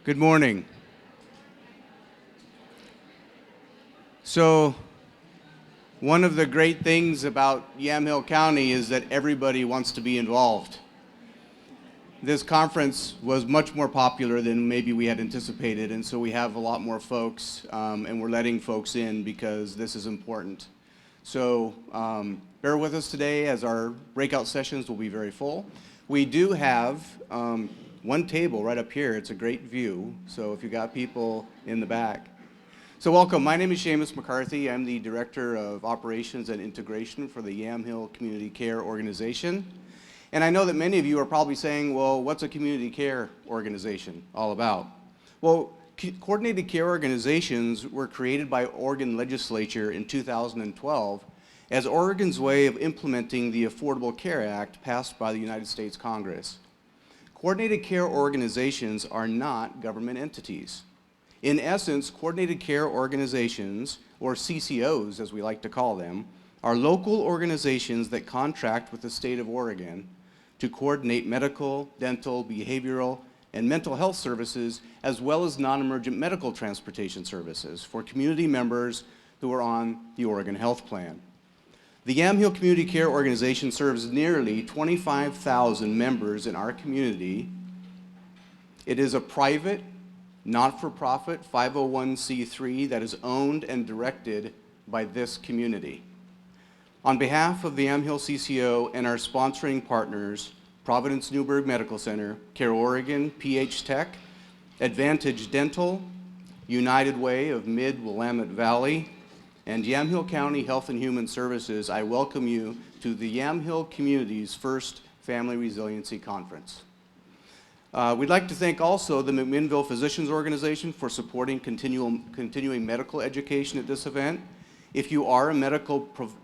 Good morning. So, one of the great things about Yamhill County is that everybody wants to be involved. This conference was much more popular than maybe we had anticipated, and so we have a lot more folks, and we're letting folks in because this is important. So, bear with us today as our breakout sessions will be very full. We do have one table right up here. It's a great view, so if you got people in the back. So welcome, my name is Seamus McCarthy. I'm the Director of Operations and Integration for the Yamhill Community Care Organization. And I know that many of you are probably saying, well, what's a community care organization all about? Well, coordinated care organizations were created by Oregon legislature in 2012 as Oregon's way of implementing the Affordable Care Act passed by the United States Congress. Coordinated care organizations are not government entities. In essence, coordinated care organizations, or CCOs as we like to call them, are local organizations that contract with the state of Oregon to coordinate medical, dental, behavioral, and mental health services, as well as non-emergent medical transportation services for community members who are on the Oregon Health Plan. The Yamhill Community Care Organization serves nearly 25,000 members in our community. It is a private, not-for-profit 501c3 that is owned and directed by this community. On behalf of the Yamhill CCO and our sponsoring partners, Providence Newburgh Medical Center, Care Oregon, PH Tech, Advantage Dental, United Way of Mid-Willamette Valley, and Yamhill County Health and Human Services, I welcome you to the Yamhill community's first Family Resiliency Conference. We'd like to thank also the McMinnville Physicians Organization for supporting continuing medical education at this event. If you are a medical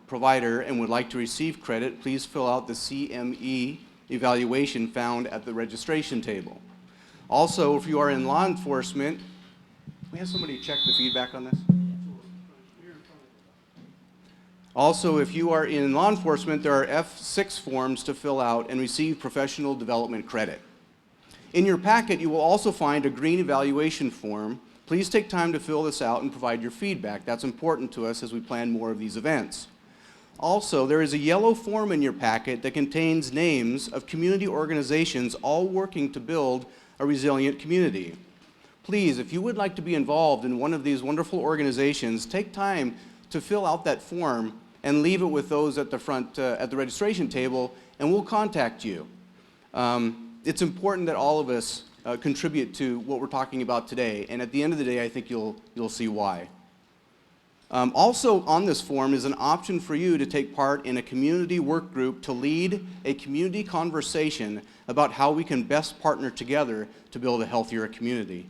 provider and would like to receive credit, please fill out the CME evaluation found at the registration table. Also, if you are in law enforcement, can we have somebody check the feedback on this? Also, if you are in law enforcement, there are F6 forms to fill out and receive professional development credit. In your packet, you will also find a green evaluation form. Please take time to fill this out and provide your feedback. That's important to us as we plan more of these events. Also, there is a yellow form in your packet that contains names of community organizations all working to build a resilient community. Please, if you would like to be involved in one of these wonderful organizations, take time to fill out that form and leave it with those at the front, at the registration table, and we'll contact you. It's important that all of us contribute to what we're talking about today, and at the end of the day, I think you'll see why. Also on this form is an option for you to take part in a community work group to lead a community conversation about how we can best partner together to build a healthier community.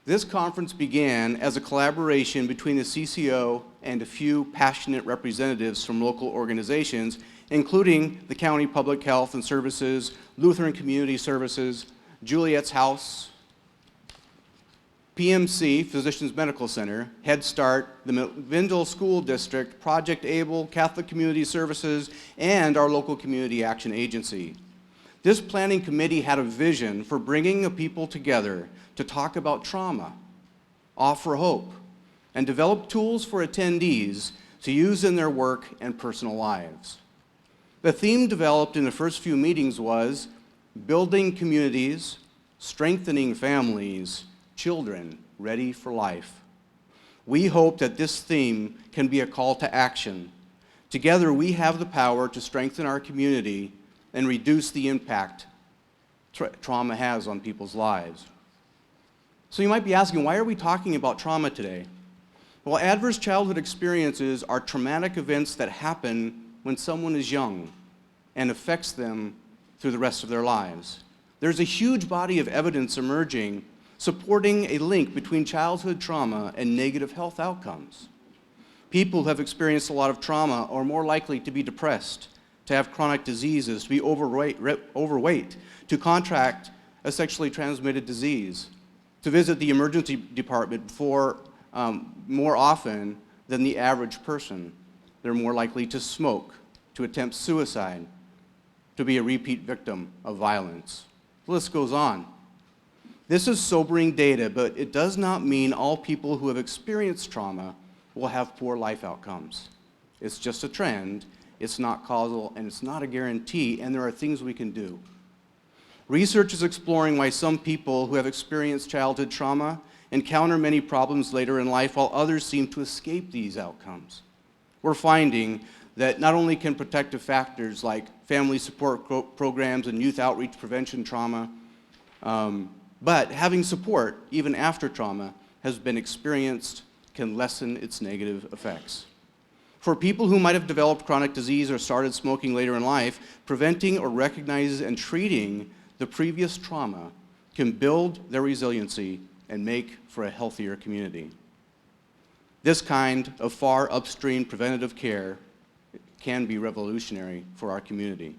This conference began as a collaboration between the CCO and a few passionate representatives from local organizations, including the County Public Health and Services, Lutheran Community Services, Juliet's House, PMC, Physicians Medical Center, Head Start, the McMinnville School District, Project ABLE, Catholic Community Services, and our local community action agency. This planning committee had a vision for bringing a people together to talk about trauma, offer hope, and develop tools for attendees to use in their work and personal lives. The theme developed in the first few meetings was building communities, strengthening families, children ready for life. We hope that this theme can be a call to action. Together, we have the power to strengthen our community and reduce the impact trauma has on people's lives. So you might be asking, why are we talking about trauma today? Well, adverse childhood experiences are traumatic events that happen when someone is young and affects them through the rest of their lives. There's a huge body of evidence emerging supporting a link between childhood trauma and negative health outcomes. People who have experienced a lot of trauma are more likely to be depressed, to have chronic diseases, to be overweight, to contract a sexually transmitted disease, to visit the emergency department more often than the average person. They're more likely to smoke, to attempt suicide, to be a repeat victim of violence. The list goes on. This is sobering data, but it does not mean all people who have experienced trauma will have poor life outcomes. It's just a trend, it's not causal, and it's not a guarantee, and there are things we can do. Research is exploring why some people who have experienced childhood trauma encounter many problems later in life, while others seem to escape these outcomes. We're finding that not only can protective factors like family support programs and youth outreach prevention trauma, but having support, even after trauma, has been experienced, can lessen its negative effects. For people who might have developed chronic disease or started smoking later in life, preventing or recognizing and treating the previous trauma can build their resiliency and make for a healthier community. This kind of far upstream preventative care can be revolutionary for our community.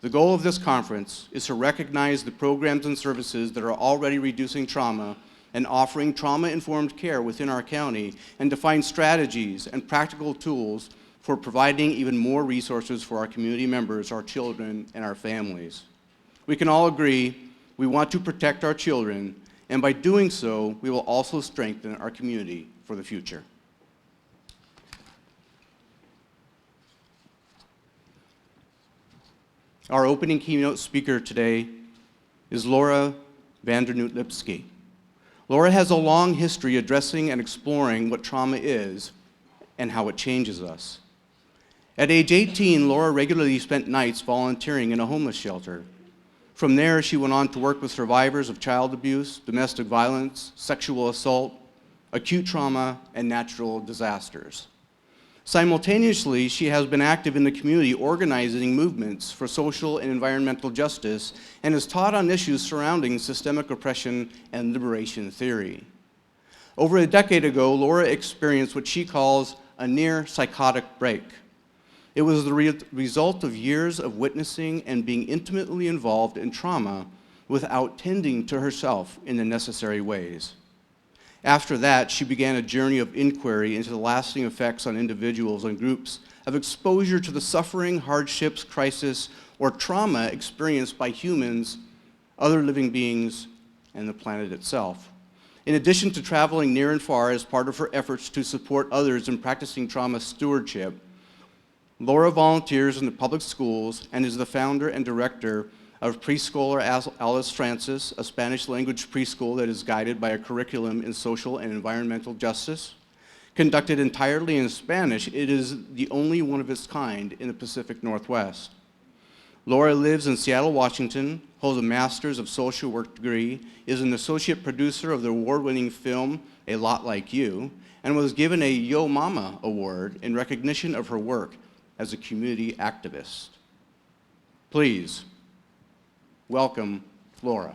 The goal of this conference is to recognize the programs and services that are already reducing trauma and offering trauma-informed care within our county, and to find strategies and practical tools for providing even more resources for our community members, our children, and our families. We can all agree we want to protect our children, and by doing so, we will also strengthen our community for the future. Our opening keynote speaker today is Laura Vandernoot-Lipsky. Laura has a long history addressing and exploring what trauma is and how it changes us. At age 18, Laura regularly spent nights volunteering in a homeless shelter. From there, she went on to work with survivors of child abuse, domestic violence, sexual assault, acute trauma, and natural disasters. Simultaneously, she has been active in the community organizing movements for social and environmental justice and has taught on issues surrounding systemic oppression and liberation theory. Over a decade ago, Laura experienced what she calls a near psychotic break. It was the result of years of witnessing and being intimately involved in trauma without tending to herself in the necessary ways. After that, she began a journey of inquiry into the lasting effects on individuals and groups of exposure to the suffering, hardships, crisis, or trauma experienced by humans, other living beings, and the planet itself. In addition to traveling near and far as part of her efforts to support others in practicing trauma stewardship, Laura volunteers in the public schools and is the founder and director of Preschooler Alice Francis, a Spanish language preschool that is guided by a curriculum in social and environmental justice. Conducted entirely in Spanish, it is the only one of its kind in the Pacific Northwest. Laura lives in Seattle, Washington, holds a Master's of Social Work degree, is an associate producer of the award-winning film A Lot Like You, and was given a Yo Mama Award in recognition of her work as a community activist. Please welcome Laura.